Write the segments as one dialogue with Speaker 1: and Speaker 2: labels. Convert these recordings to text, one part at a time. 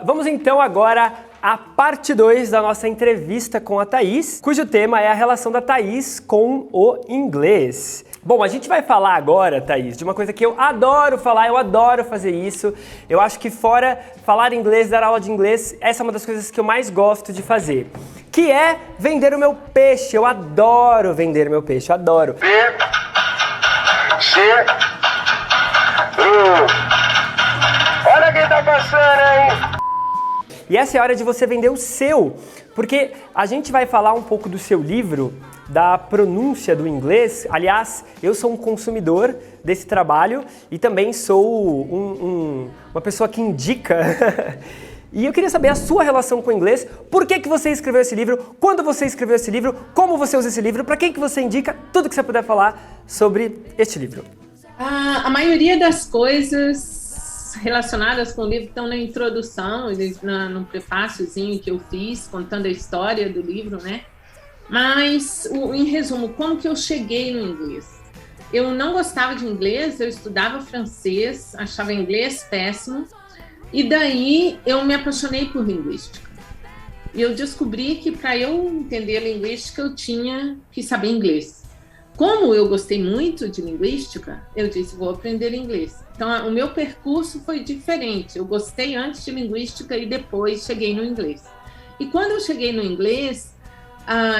Speaker 1: Vamos então agora à parte 2 da nossa entrevista com a Thaís, cujo tema é a relação da Thaís com o inglês. Bom, a gente vai falar agora, Thaís, de uma coisa que eu adoro falar, eu adoro fazer isso. Eu acho que fora falar inglês, dar aula de inglês, essa é uma das coisas que eu mais gosto de fazer. Que é vender o meu peixe. Eu adoro vender o meu peixe, eu adoro.
Speaker 2: Olha quem tá passando, hein?
Speaker 1: E essa é a hora de você vender o seu, porque a gente vai falar um pouco do seu livro, da pronúncia do inglês. Aliás, eu sou um consumidor desse trabalho e também sou uma pessoa que indica. E eu queria saber a sua relação com o inglês, por que você escreveu esse livro, quando você escreveu esse livro, como você usa esse livro, para quem que você indica, tudo que você puder falar sobre este livro.
Speaker 3: A maioria das coisas relacionadas com o livro estão na introdução, no prefáciozinho que eu fiz, contando a história do livro, né? Mas, em resumo, como que eu cheguei no inglês? Eu não gostava de inglês, eu estudava francês, achava inglês péssimo, e daí eu me apaixonei por linguística. E eu descobri que para eu entender a linguística eu tinha que saber inglês. Como eu gostei muito de linguística, eu disse, vou aprender inglês. Então, o meu percurso foi diferente. Eu gostei antes de linguística e depois cheguei no inglês. E quando eu cheguei no inglês,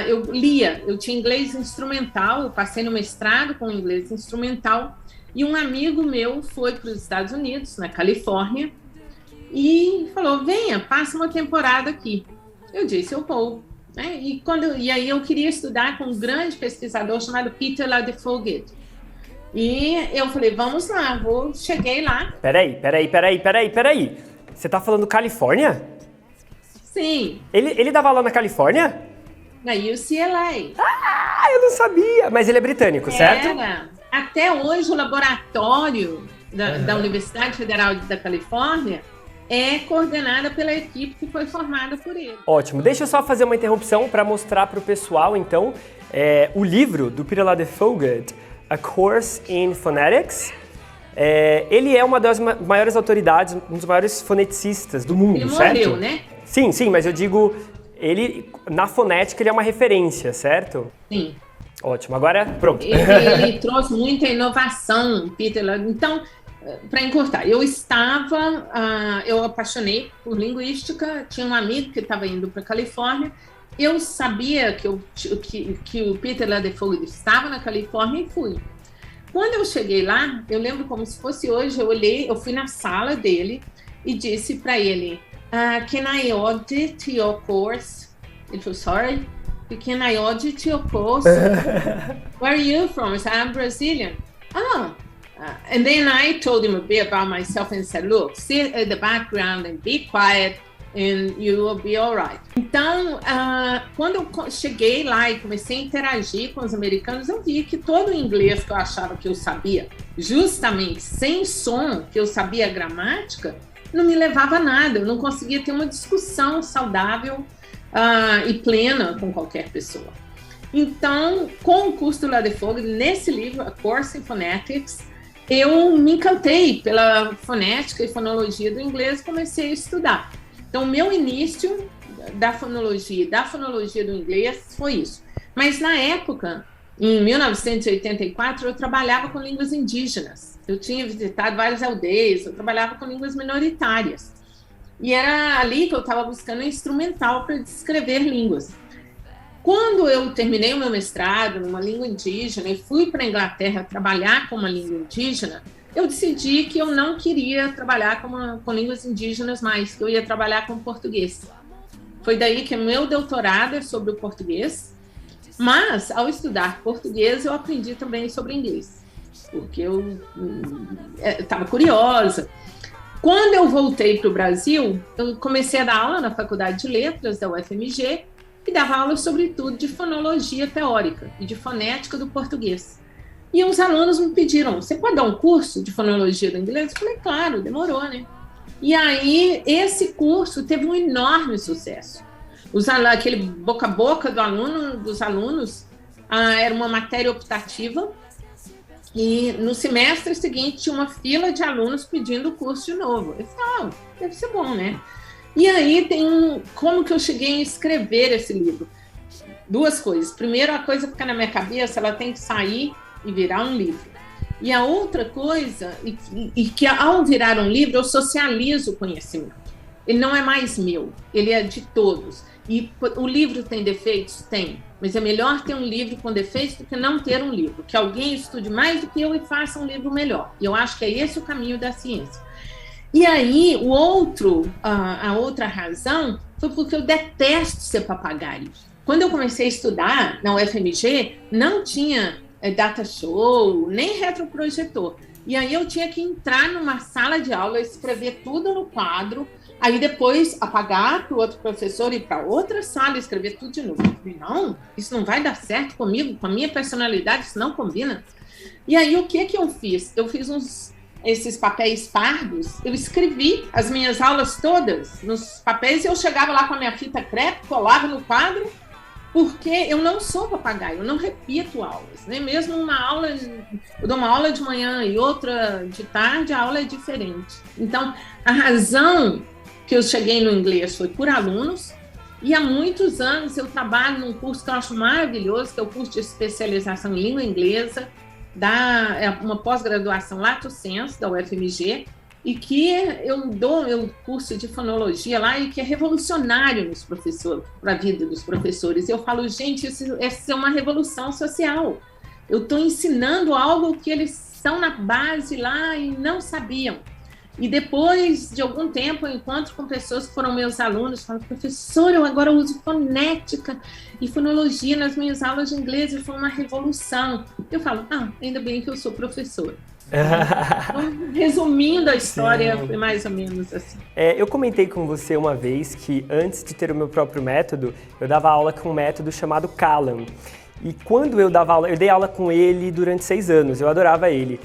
Speaker 3: eu lia. Eu tinha inglês instrumental, eu passei no mestrado com inglês instrumental, e um amigo meu foi para os Estados Unidos, na Califórnia, e falou, venha, passa uma temporada aqui. Eu disse, eu vou. E aí eu queria estudar com um grande pesquisador chamado Peter Ladefoged. E eu falei, vamos lá, cheguei lá.
Speaker 1: Peraí. Você tá falando Califórnia?
Speaker 3: Sim.
Speaker 1: Ele dava aula na Califórnia?
Speaker 3: Na UCLA.
Speaker 1: Ah, eu não sabia. Mas ele é britânico, certo?
Speaker 3: Era. Até hoje o laboratório da Universidade Federal da Califórnia é coordenada pela equipe que foi formada por ele.
Speaker 1: Ótimo. Deixa eu só fazer uma interrupção para mostrar para o pessoal, então, o livro do Peter Ladefoged, A Course in Phonetics. Ele é uma das maiores autoridades, um dos maiores foneticistas do mundo, certo?
Speaker 3: Ele morreu, né?
Speaker 1: Sim, mas eu digo, na fonética ele é uma referência, certo?
Speaker 3: Sim.
Speaker 1: Ótimo, agora pronto.
Speaker 3: Ele trouxe muita inovação, Peter. Então, para encurtar, eu apaixonei por linguística, tinha um amigo que estava indo para a Califórnia, eu sabia que o Peter Ladefoged estava na Califórnia e fui. Quando eu cheguei lá, eu lembro como se fosse hoje, eu fui na sala dele e disse para ele, can I audit your course? Ele falou, sorry? Can I audit your course? Where are you from? I said, I'm Brazilian. Oh. And then I told him a bit about myself and said, look, sit at the background and be quiet and you will be all right. Então, quando eu cheguei lá e comecei a interagir com os americanos, eu vi que todo o inglês que eu achava que eu sabia, justamente sem som, que eu sabia a gramática, não me levava a nada. Eu não conseguia ter uma discussão saudável e plena com qualquer pessoa. Então, com o curso do Ladefoged, nesse livro, A Course in Phonetics, eu me encantei pela fonética e fonologia do inglês e comecei a estudar. Então, o meu início da fonologia do inglês foi isso. Mas, na época, em 1984, eu trabalhava com línguas indígenas. Eu tinha visitado várias aldeias, eu trabalhava com línguas minoritárias. E era ali que eu estava buscando um instrumental para descrever línguas. Quando eu terminei o meu mestrado numa língua indígena e fui para a Inglaterra trabalhar com uma língua indígena, eu decidi que eu não queria trabalhar com línguas indígenas mais, que eu ia trabalhar com português. Foi daí que o meu doutorado é sobre o português, mas ao estudar português eu aprendi também sobre inglês, porque eu estava curiosa. Quando eu voltei para o Brasil, eu comecei a dar aula na Faculdade de Letras da UFMG, e dava aula, sobretudo, de fonologia teórica e de fonética do português. E os alunos me pediram, você pode dar um curso de fonologia do inglês? Eu falei, claro, demorou, né? E aí, esse curso teve um enorme sucesso. Aquele boca a boca dos alunos era uma matéria optativa, e no semestre seguinte tinha uma fila de alunos pedindo o curso de novo. Eu falei, deve ser bom, né? E aí como que eu cheguei a escrever esse livro? Duas coisas. Primeiro, a coisa fica na minha cabeça, ela tem que sair e virar um livro. E a outra coisa, e que ao virar um livro, eu socializo o conhecimento. Ele não é mais meu, ele é de todos. E o livro tem defeitos? Tem. Mas é melhor ter um livro com defeitos do que não ter um livro. Que alguém estude mais do que eu e faça um livro melhor. E eu acho que é esse o caminho da ciência. E aí, a outra razão foi porque eu detesto ser papagaio. Quando eu comecei a estudar na UFMG, não tinha data show, nem retroprojetor. E aí eu tinha que entrar numa sala de aula, escrever tudo no quadro, aí depois apagar para o outro professor e para outra sala escrever tudo de novo. Eu falei, não, isso não vai dar certo comigo, com a minha personalidade, isso não combina. E aí o que eu fiz? Eu fiz esses papéis pardos, eu escrevi as minhas aulas todas nos papéis e eu chegava lá com a minha fita crepe, colava no quadro, porque eu não sou papagaio, eu não repito aulas, né? Mesmo eu dou uma aula de manhã e outra de tarde, a aula é diferente. Então, a razão que eu cheguei no inglês foi por alunos, e há muitos anos eu trabalho num curso que eu acho maravilhoso, que é o curso de especialização em língua inglesa, uma pós-graduação Lato Sensu, da UFMG, e que eu dou meu curso de fonologia lá e que é revolucionário nos professores, para a vida dos professores. Eu falo, gente, essa é uma revolução social. Eu estou ensinando algo que eles estão na base lá e não sabiam. E depois de algum tempo eu encontro com pessoas que foram meus alunos, falo, professor, eu agora uso fonética e fonologia nas minhas aulas de inglês, e foi uma revolução. Eu falo, ainda bem que eu sou professora. Então, resumindo a história, foi mais ou menos assim.
Speaker 1: Eu comentei com você uma vez que antes de ter o meu próprio método, eu dava aula com um método chamado Callan. E quando eu dava aula, eu dei aula com ele durante 6 anos, eu adorava ele.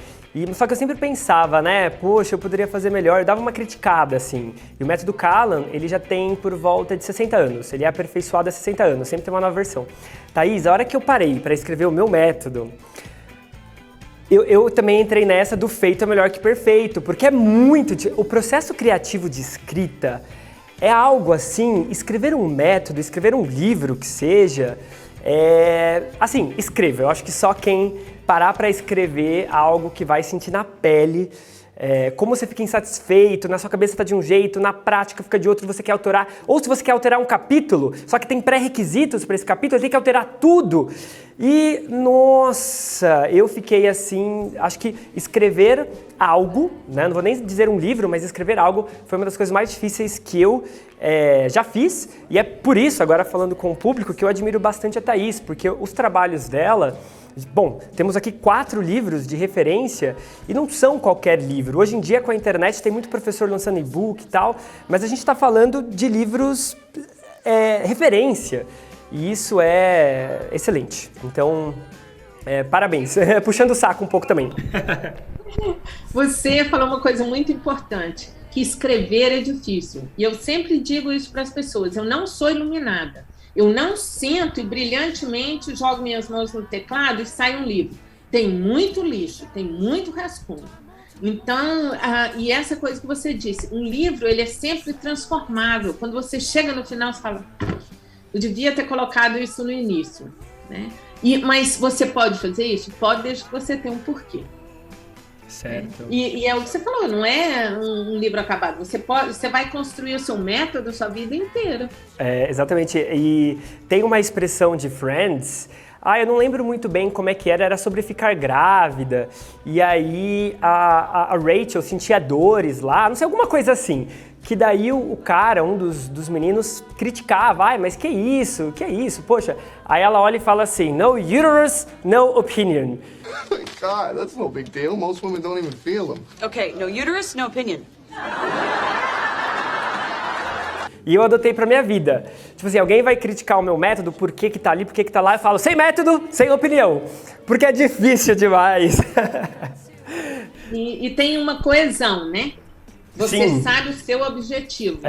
Speaker 1: Só que eu sempre pensava, né, poxa, eu poderia fazer melhor, eu dava uma criticada, assim. E o método Callan, ele já tem por volta de 60 anos, ele é aperfeiçoado há 60 anos, sempre tem uma nova versão. Thaís, a hora que eu parei para escrever o meu método, eu também entrei nessa do feito é melhor que perfeito, porque é muito... O processo criativo de escrita é algo assim, escrever um método, escrever um livro que seja, assim, escreva. Eu acho que só quem parar para escrever algo que vai sentir na pele, como você fica insatisfeito, na sua cabeça está de um jeito, na prática fica de outro, você quer alterar, ou se você quer alterar um capítulo, só que tem pré-requisitos para esse capítulo, tem que alterar tudo. E, nossa, eu fiquei assim, acho que escrever algo, né, não vou nem dizer um livro, mas escrever algo foi uma das coisas mais difíceis que eu já fiz, e é por isso, agora falando com o público, que eu admiro bastante a Thaís, porque os trabalhos dela... Bom, temos aqui 4 livros de referência e não são qualquer livro. Hoje em dia, com a internet, tem muito professor lançando e-book e tal, mas a gente está falando de livros referência e isso é excelente. Então, parabéns. Puxando o saco um pouco também.
Speaker 3: Você falou uma coisa muito importante, que escrever é difícil. E eu sempre digo isso para as pessoas, eu não sou iluminada. Eu não sento e brilhantemente jogo minhas mãos no teclado e sai um livro. Tem muito lixo, tem muito rascunho. Então, e essa coisa que você disse, um livro ele é sempre transformável. Quando você chega no final, você fala, eu devia ter colocado isso no início, né? Mas você pode fazer isso? Pode, desde que você tenha um porquê.
Speaker 1: Certo.
Speaker 3: E é o que você falou, não é um livro acabado. Você vai construir o seu método a sua vida inteira.
Speaker 1: Exatamente. E tem uma expressão de Friends, eu não lembro muito bem como é que era sobre ficar grávida. E aí a Rachel sentia dores lá, não sei, alguma coisa assim. Que daí o cara, um dos meninos, criticava, mas que isso, poxa. Aí ela olha e fala assim, no uterus, no opinion.
Speaker 4: God, that's no big deal. Most women don't even feel them.
Speaker 5: Okay, no uterus, no opinion.
Speaker 1: E eu adotei pra minha vida. Tipo assim, alguém vai criticar o meu método, por que que tá ali, por que que tá lá, eu falo, sem método, sem opinião. Porque é difícil demais.
Speaker 3: E tem uma coesão, né? Você
Speaker 1: Sim.
Speaker 3: sabe o seu objetivo.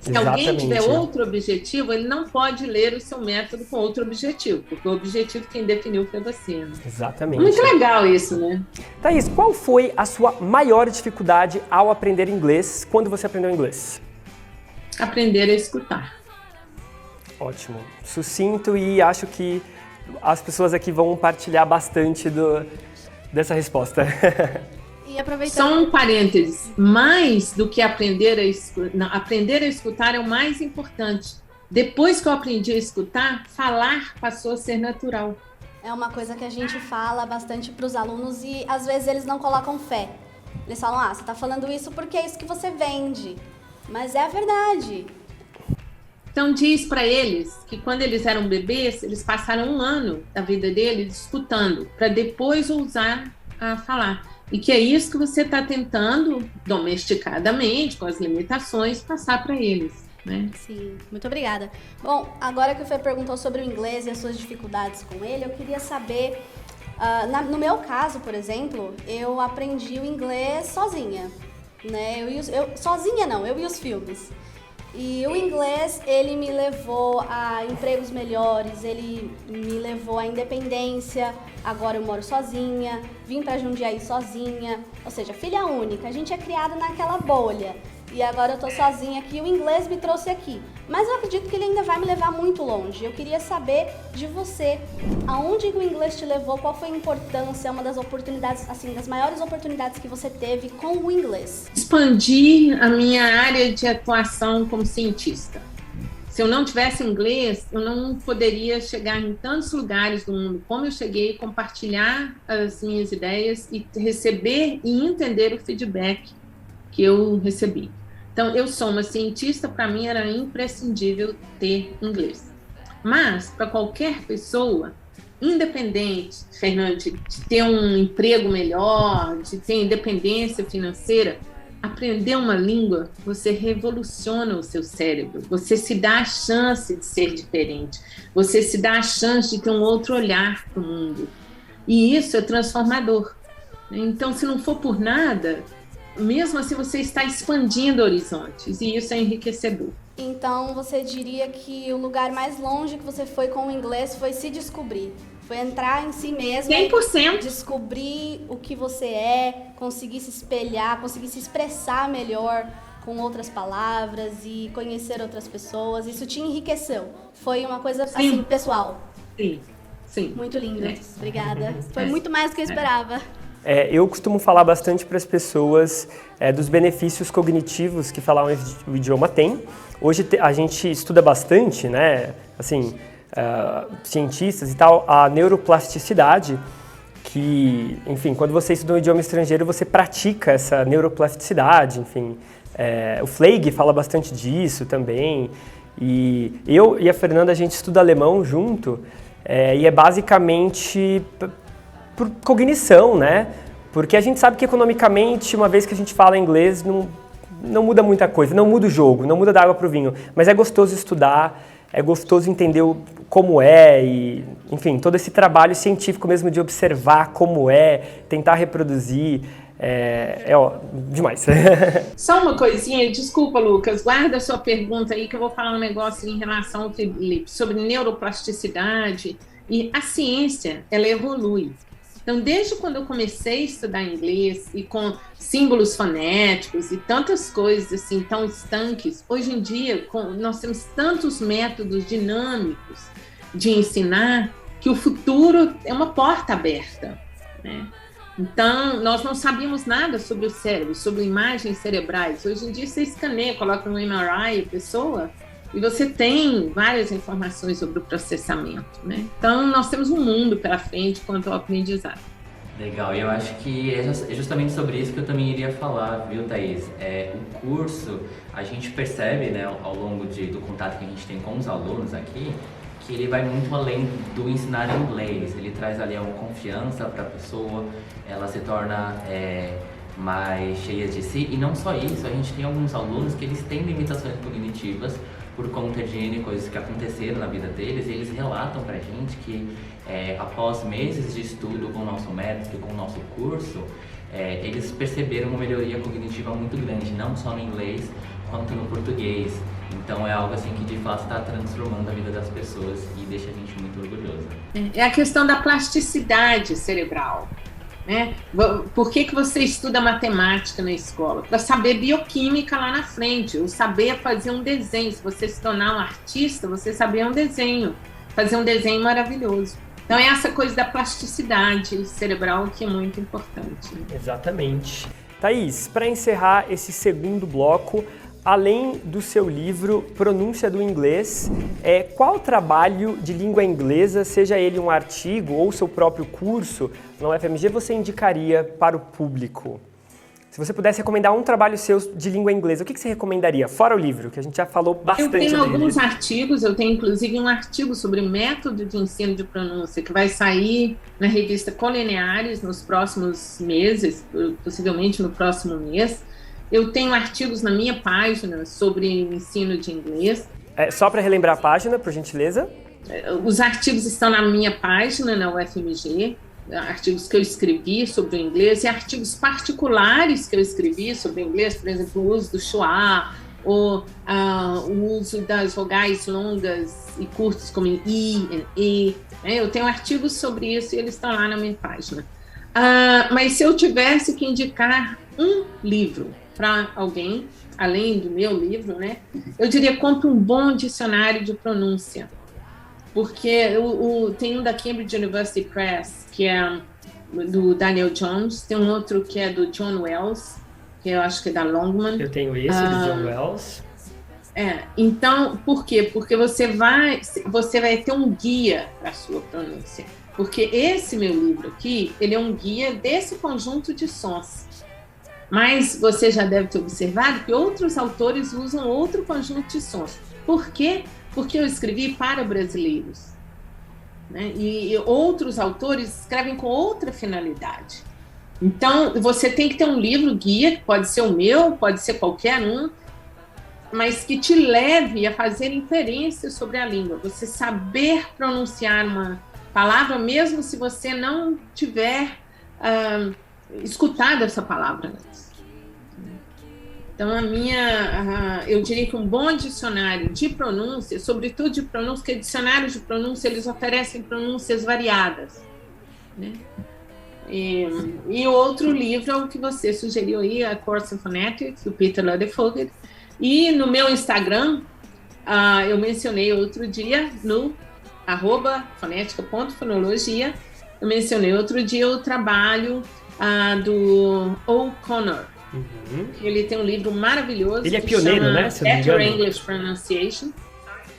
Speaker 3: Se
Speaker 1: exatamente.
Speaker 3: alguém tiver outro objetivo, ele não pode ler o seu método com outro objetivo, porque o objetivo quem definiu foi você. Né?
Speaker 1: Exatamente.
Speaker 3: Muito legal isso, né?
Speaker 1: Thaís, qual foi a sua maior dificuldade ao aprender inglês, quando você aprendeu inglês?
Speaker 3: aprender a escutar.
Speaker 1: Ótimo. Sucinto, e acho que as pessoas aqui vão partilhar bastante dessa resposta.
Speaker 6: E aproveitando...
Speaker 3: Só um parênteses, mais do que aprender a escutar é o mais importante. Depois que eu aprendi a escutar, falar passou a ser natural.
Speaker 6: É uma coisa que a gente fala bastante para os alunos e às vezes eles não colocam fé. Eles falam, você está falando isso porque é isso que você vende. Mas é a verdade.
Speaker 3: Então diz para eles que quando eles eram bebês, eles passaram 1 ano da vida deles escutando, para depois ousar a falar. E que é isso que você está tentando, domesticadamente, com as limitações, passar para eles, né?
Speaker 6: Sim, muito obrigada. Bom, agora que o Fê perguntou sobre o inglês e as suas dificuldades com ele, eu queria saber, no meu caso, por exemplo, eu aprendi o inglês sozinha, né? Eu e os filmes. E o inglês, ele me levou a empregos melhores, ele me levou à independência. Agora eu moro sozinha, vim pra Jundiaí sozinha, ou seja, filha única. A gente é criada naquela bolha. E agora eu tô sozinha aqui, o inglês me trouxe aqui. Mas eu acredito que ele ainda vai me levar muito longe. Eu queria saber de você, aonde o inglês te levou, qual foi a importância, uma das oportunidades, assim, das maiores oportunidades que você teve com o inglês.
Speaker 3: Expandir a minha área de atuação como cientista. Se eu não tivesse inglês, eu não poderia chegar em tantos lugares do mundo como eu cheguei, compartilhar as minhas ideias e receber e entender o feedback que eu recebi. Então, eu sou uma cientista, para mim era imprescindível ter inglês. Mas, para qualquer pessoa, independente, Fernanda, de ter um emprego melhor, de ter independência financeira, aprender uma língua, você revoluciona o seu cérebro, você se dá a chance de ser diferente, você se dá a chance de ter um outro olhar para o mundo. E isso é transformador. Então, se não for por nada, mesmo assim você está expandindo horizontes, e isso é enriquecedor.
Speaker 6: Então, você diria que o lugar mais longe que você foi com o inglês foi se descobrir? Foi entrar em si mesmo,
Speaker 3: 100%.
Speaker 6: Descobrir o que você é, conseguir se espelhar, conseguir se expressar melhor com outras palavras e conhecer outras pessoas. Isso te enriqueceu? Foi uma coisa, assim, pessoal?
Speaker 3: Sim, sim.
Speaker 6: Muito lindo. Obrigada. Foi muito mais do que eu esperava.
Speaker 1: Eu costumo falar bastante para as pessoas dos benefícios cognitivos que falar o idioma tem. Hoje a gente estuda bastante, né, assim, cientistas e tal, a neuroplasticidade, que, enfim, quando você estuda um idioma estrangeiro, você pratica essa neuroplasticidade, enfim. O Fleig fala bastante disso também. E eu e a Fernanda, a gente estuda alemão junto, e é basicamente por cognição, né? Porque a gente sabe que economicamente, uma vez que a gente fala inglês, não muda muita coisa, não muda o jogo, não muda da água para o vinho. Mas é gostoso estudar, é gostoso entender como é, e, enfim, todo esse trabalho científico mesmo de observar como é, tentar reproduzir, demais.
Speaker 3: Só uma coisinha, desculpa, Lucas, guarda a sua pergunta aí que eu vou falar um negócio em relação ao Felipe, sobre neuroplasticidade. E a ciência, ela evolui. Então, desde quando eu comecei a estudar inglês e com símbolos fonéticos e tantas coisas assim tão estanques, hoje em dia nós temos tantos métodos dinâmicos de ensinar que o futuro é uma porta aberta, né? Então, nós não sabíamos nada sobre o cérebro, sobre imagens cerebrais. Hoje em dia, você escaneia, coloca no MRI a pessoa e você tem várias informações sobre o processamento, né? Então, nós temos um mundo pela frente quanto ao aprendizado.
Speaker 7: Legal, e eu acho que é justamente sobre isso que eu também iria falar, viu, Thaís? O curso, a gente percebe, né, ao longo do contato que a gente tem com os alunos aqui, que ele vai muito além do ensinar inglês. Ele traz ali uma confiança para a pessoa, ela se torna mais cheia de si. E não só isso, a gente tem alguns alunos que eles têm limitações cognitivas por conta de N coisas que aconteceram na vida deles, e eles relatam pra gente que após meses de estudo com o nosso método, com o nosso curso, eles perceberam uma melhoria cognitiva muito grande, não só no inglês, quanto no português. Então é algo assim que de fato está transformando a vida das pessoas e deixa a gente muito orgulhoso.
Speaker 3: É a questão da plasticidade cerebral. Né? Por que você estuda matemática na escola? Para saber bioquímica lá na frente, ou saber fazer um desenho. Se você se tornar um artista, você saber um desenho, fazer um desenho maravilhoso. Então é essa coisa da plasticidade cerebral que é muito importante.
Speaker 1: Exatamente. Thaís, para encerrar esse segundo bloco, além do seu livro Pronúncia do Inglês, qual trabalho de língua inglesa, seja ele um artigo ou seu próprio curso na UFMG, você indicaria para o público? Se você pudesse recomendar um trabalho seu de língua inglesa, o que você recomendaria? Fora o livro, que a gente já falou bastante sobre ele.
Speaker 3: Eu tenho alguns artigos, eu tenho inclusive um artigo sobre método de ensino de pronúncia, que vai sair na revista Colineares nos próximos meses, possivelmente no próximo mês. Eu tenho artigos na minha página sobre ensino de inglês.
Speaker 1: Só para relembrar a página, por gentileza.
Speaker 3: Os artigos estão na minha página, na UFMG, artigos que eu escrevi sobre o inglês e artigos particulares que eu escrevi sobre o inglês, por exemplo, o uso do schwa, ou o uso das vogais longas e curtas como em I e E. Eu tenho artigos sobre isso e eles estão lá na minha página. Mas se eu tivesse que indicar um livro para alguém, além do meu livro, né, eu diria: compre um bom dicionário de pronúncia, porque tem um da Cambridge University Press, que é do Daniel Jones, tem um outro que é do John Wells, que eu acho que é da Longman.
Speaker 1: Eu tenho esse, do John Wells.
Speaker 3: Então, por quê? Porque você vai ter um guia para a sua pronúncia, porque esse meu livro aqui, ele é um guia desse conjunto de sons. Mas você já deve ter observado que outros autores usam outro conjunto de sons. Por quê? Porque eu escrevi para brasileiros, né? E outros autores escrevem com outra finalidade. Então, você tem que ter um livro guia, que pode ser o meu, pode ser qualquer um, mas que te leve a fazer inferências sobre a língua. Você saber pronunciar uma palavra, mesmo se você não tiver escutado essa palavra antes. Então, eu diria que um bom dicionário de pronúncia, sobretudo de pronúncia, porque dicionários de pronúncia, eles oferecem pronúncias variadas, né? E outro livro é o que você sugeriu aí, a Course in Phonetics, do Peter Ladefoged. E no meu Instagram, eu mencionei outro dia, no @fonética.fonologia, eu mencionei outro dia o trabalho do O'Connor.
Speaker 1: Uhum.
Speaker 3: Ele tem um livro maravilhoso.
Speaker 1: Ele é pioneiro, né?
Speaker 3: Better English Pronunciation.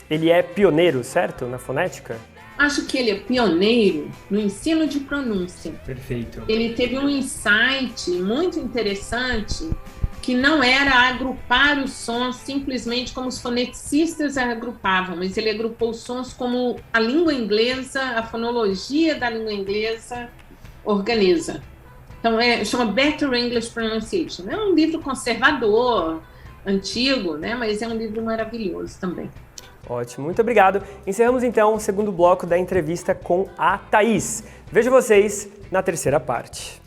Speaker 1: Ele é pioneiro, certo? Na fonética?
Speaker 3: Acho que ele é pioneiro no ensino de pronúncia.
Speaker 1: Perfeito.
Speaker 3: Ele teve um insight muito interessante, que não era agrupar os sons simplesmente como os foneticistas agrupavam, mas ele agrupou os sons como a língua inglesa, a fonologia da língua inglesa organiza. Então, chama Better English Pronunciation. É um livro conservador, antigo, né? Mas é um livro maravilhoso também.
Speaker 1: Ótimo, muito obrigado. Encerramos então o segundo bloco da entrevista com a Thaís. Vejo vocês na terceira parte.